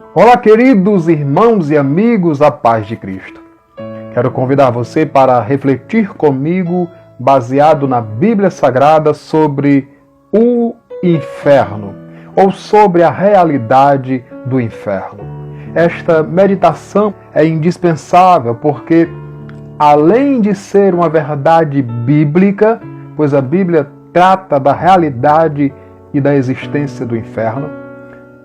Olá, queridos irmãos e amigos, a paz de Cristo. Quero convidar você para refletir comigo, baseado na Bíblia Sagrada, sobre o inferno, ou sobre a realidade do inferno. Esta meditação é indispensável porque, além de ser uma verdade bíblica, pois a Bíblia trata da realidade e da existência do inferno,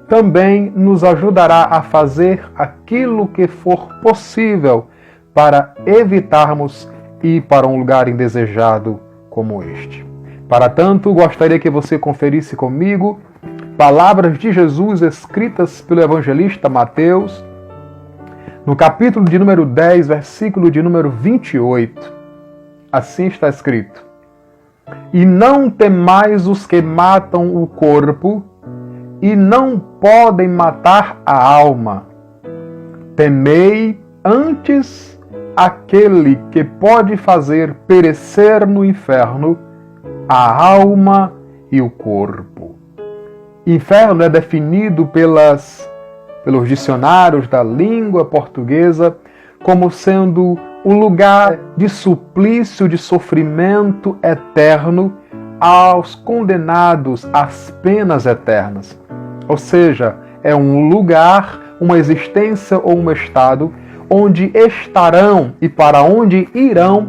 também nos ajudará a fazer aquilo que for possível para evitarmos ir para um lugar indesejado como este. Para tanto, gostaria que você conferisse comigo palavras de Jesus escritas pelo evangelista Mateus, no capítulo de número 10, versículo de número 28. Assim está escrito: "E não temais os que matam o corpo, e não podem matar a alma. Temei antes aquele que pode fazer perecer no inferno a alma e o corpo." Inferno é definido pelos dicionários da língua portuguesa como sendo o lugar de suplício, de sofrimento eterno aos condenados às penas eternas. Ou seja, é um lugar, uma existência ou um estado onde estarão e para onde irão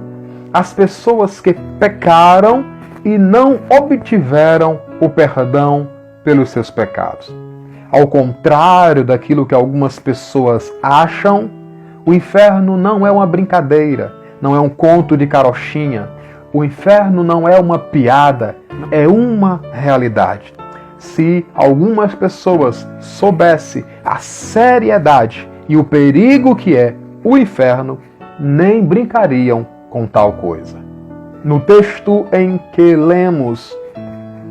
as pessoas que pecaram e não obtiveram o perdão pelos seus pecados. Ao contrário daquilo que algumas pessoas acham, o inferno não é uma brincadeira, não é um conto de carochinha. O inferno não é uma piada, é uma realidade. Se algumas pessoas soubessem a seriedade e o perigo que é o inferno, nem brincariam com tal coisa. No texto em que lemos,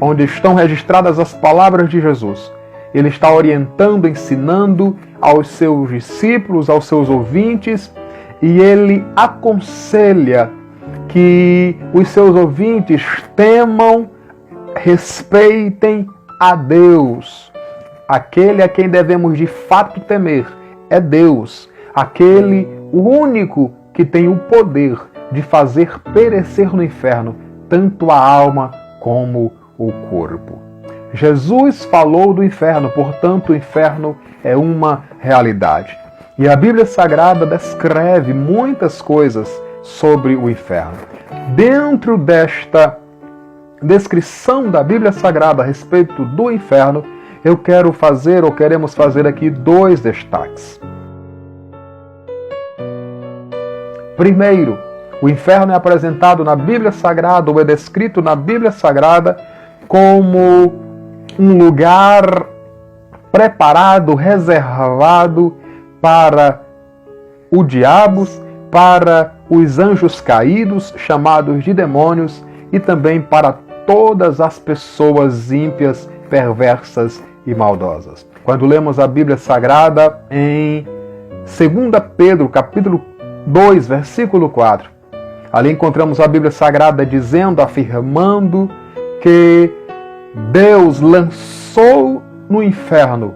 onde estão registradas as palavras de Jesus, ele está orientando, ensinando aos seus discípulos, aos seus ouvintes, e ele aconselha que os seus ouvintes temam, respeitem a Deus. Aquele a quem devemos de fato temer é Deus, aquele único que tem o poder de fazer perecer no inferno tanto a alma como o corpo. Jesus falou do inferno, portanto o inferno é uma realidade. E a Bíblia Sagrada descreve muitas coisas sobre o inferno. Dentro desta descrição da Bíblia Sagrada a respeito do inferno, eu quero fazer, ou queremos fazer aqui, dois destaques. Primeiro, o inferno é apresentado na Bíblia Sagrada, ou é descrito na Bíblia Sagrada, como um lugar preparado, reservado para o diabo, para os anjos caídos, chamados de demônios, e também para todas as pessoas ímpias, perversas e maldosas. Quando lemos a Bíblia Sagrada em 2 Pedro, capítulo 2, versículo 4, ali encontramos a Bíblia Sagrada dizendo, afirmando que Deus lançou no inferno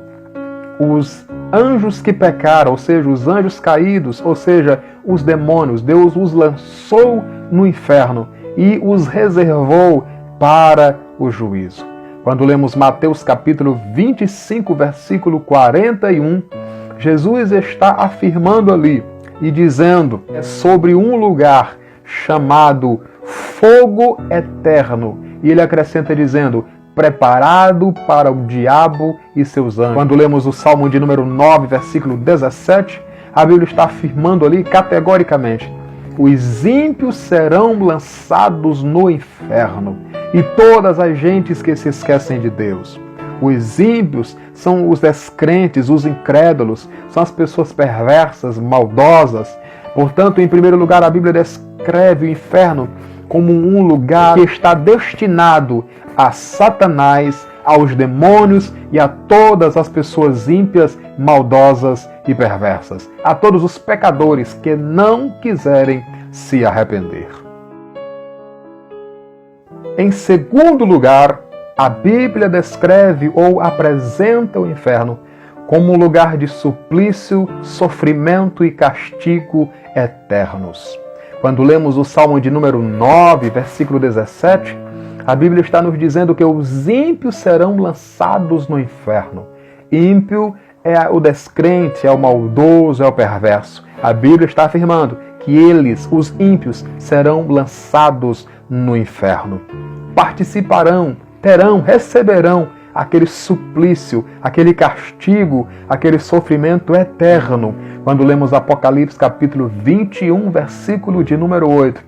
os anjos que pecaram, ou seja, os anjos caídos, ou seja, os demônios. Deus os lançou no inferno e os reservou para o juízo. Quando lemos Mateus capítulo 25, versículo 41, Jesus está afirmando ali e dizendo sobre um lugar chamado fogo eterno. E ele acrescenta dizendo, preparado para o diabo e seus anjos. Quando lemos o Salmo de número 9, versículo 17, a Bíblia está afirmando ali categoricamente, os ímpios serão lançados no inferno e todas as gentes que se esquecem de Deus. Os ímpios são os descrentes, os incrédulos, são as pessoas perversas, maldosas. Portanto, em primeiro lugar, a Bíblia descreve o inferno como um lugar que está destinado a Satanás, aos demônios e a todas as pessoas ímpias, maldosas e perversas, a todos os pecadores que não quiserem se arrepender. Em segundo lugar, a Bíblia descreve ou apresenta o inferno como um lugar de suplício, sofrimento e castigo eternos. Quando lemos o Salmo de número 9, versículo 17, a Bíblia está nos dizendo que os ímpios serão lançados no inferno. Ímpio é o descrente, é o maldoso, é o perverso. A Bíblia está afirmando que eles, os ímpios, serão lançados no inferno. Participarão, receberão aquele suplício, aquele castigo, aquele sofrimento eterno. Quando lemos Apocalipse capítulo 21, versículo de número 8,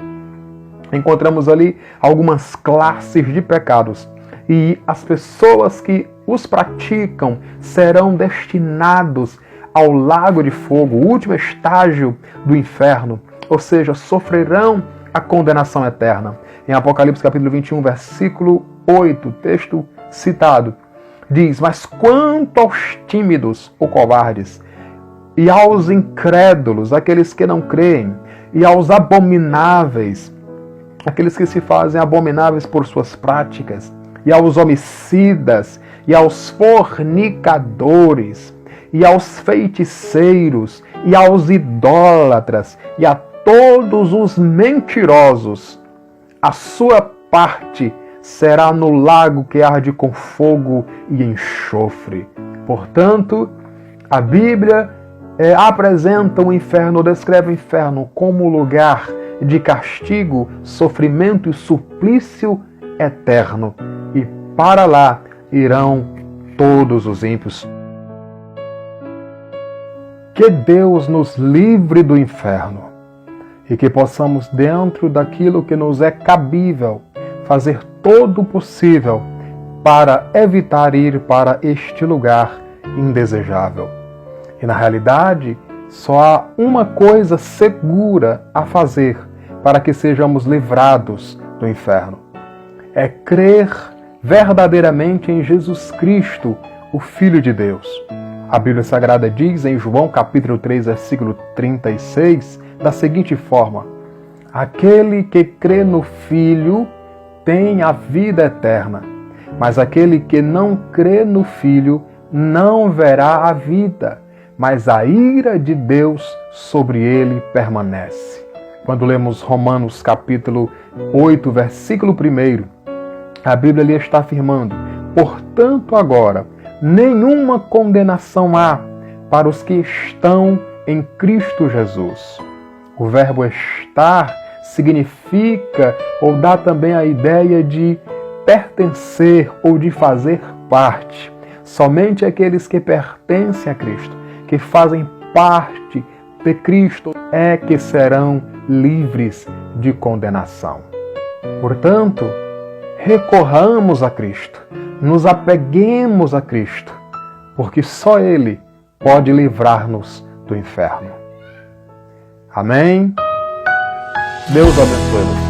encontramos ali algumas classes de pecados. E as pessoas que os praticam serão destinados ao lago de fogo, o último estágio do inferno, ou seja, sofrerão a condenação eterna. Em Apocalipse capítulo 21, versículo 8, texto citado, diz: mas quanto aos tímidos ou covardes, e aos incrédulos, aqueles que não creem, e aos abomináveis, aqueles que se fazem abomináveis por suas práticas, e aos homicidas, e aos fornicadores, e aos feiticeiros, e aos idólatras, e a todos os mentirosos, a sua parte será no lago que arde com fogo e enxofre. Portanto, a Bíblia apresenta o inferno, descreve o inferno como lugar de castigo, sofrimento e suplício eterno. E para lá irão todos os ímpios. Que Deus nos livre do inferno e que possamos, dentro daquilo que nos é cabível, fazer todo o possível para evitar ir para este lugar indesejável. E na realidade, só há uma coisa segura a fazer para que sejamos livrados do inferno. É crer verdadeiramente em Jesus Cristo, o Filho de Deus. A Bíblia Sagrada diz em João capítulo 3, versículo 36, da seguinte forma: aquele que crê no Filho tem a vida eterna, mas aquele que não crê no Filho não verá a vida, mas a ira de Deus sobre ele permanece. Quando lemos Romanos capítulo 8, versículo 1, a Bíblia ali está afirmando: portanto agora nenhuma condenação há para os que estão em Cristo Jesus. O verbo estar significa ou dá também a ideia de pertencer ou de fazer parte. Somente aqueles que pertencem a Cristo, que fazem parte de Cristo, é que serão livres de condenação. Portanto, recorramos a Cristo, nos apeguemos a Cristo, porque só Ele pode livrar-nos do inferno. Amém? Deus abençoe você.